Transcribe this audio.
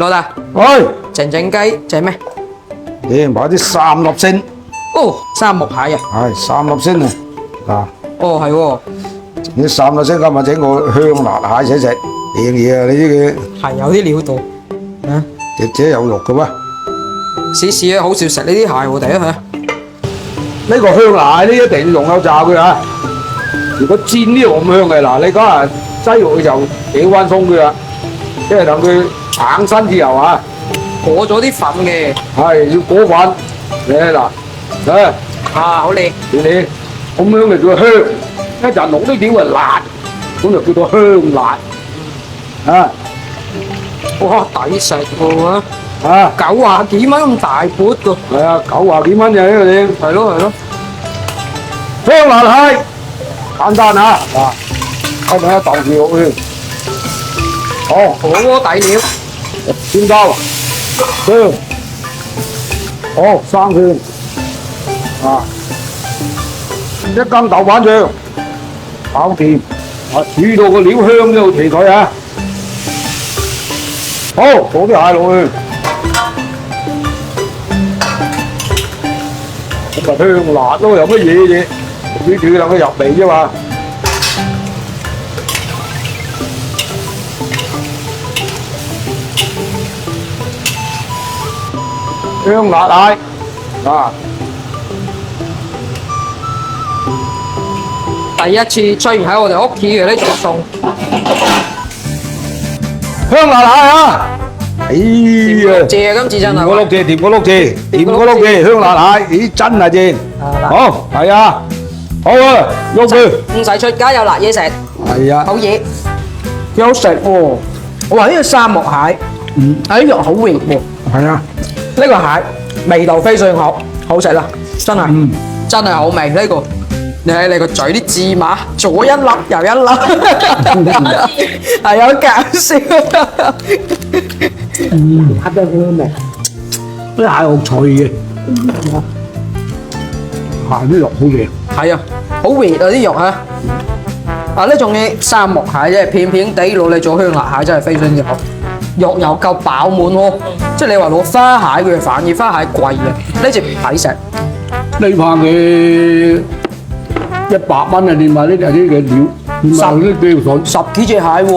老大，喂，靜靜雞就係咩？你買啲3粒星，哦，三木蟹啊！係3粒星啊！嗱，哦，係喎，呢3粒星今日整個香辣蟹食食，靚嘢啊！你呢個係有啲料到。啊，隻有肉嘅咩？試試啊，好少食呢啲蟹喎，第一下。呢個香辣蟹呢一定要用口炸佢啊！如果煎呢個咁香嘅，嗱你嗰日擠落去就幾翻鬆佢啦，即係等佢硬身之後啊，裹咗啲粉嘅。係要裹粉。嗱，啊啊，好靚。你咁樣就叫香，一陣落啲料啊辣，咁就叫做香辣啊！哇，抵食喎啊啊， ！90幾蚊咁大盤㗎。係啊，90幾蚊就呢個嘢，係咯係咯。香辣蟹，簡單啊！嗱，開埋一豆豉落去，好，火鍋底料。尖椒、薑，好，生薑，啊，一羹豆瓣醬，搞掂，啊，煮到個料香都要齊佢啊！好，放啲蟹落去，咁咪香辣咯，有乜嘢啫？煮住等佢入味啫嘛。香辣蟹啊！第一次出現喺我哋屋企嘅呢種餸，香辣蟹啊！哎呀，謝今次真係。掂個碌蔗，掂個碌蔗，掂個碌蔗，香辣蟹，咦真係正！好，係啊，好啊，喐佢。唔使出街有辣嘢食，係啊，好嘢，幾好食喎！我話呢個三木蟹，啲肉好滑喎。係啊，呢個蟹味道非常好，好食啦，真係，真係好味呢個。你睇你個嘴啲芝麻，左一粒右一粒，係有搞笑。黑得好味，啲蟹好脆嘅，蟹啲肉好靚。係啊，好滑啊啲肉啊！啊呢種嘅三木蟹真係片片地攞嚟做香辣蟹真係非常之好，肉又夠飽滿喎。即係你話攞花蟹佢反而花蟹貴啊，呢隻唔抵食。呢盤嘅100蚊啊，連埋呢啲嘅料，連埋呢幾條筍。10幾隻蟹喎。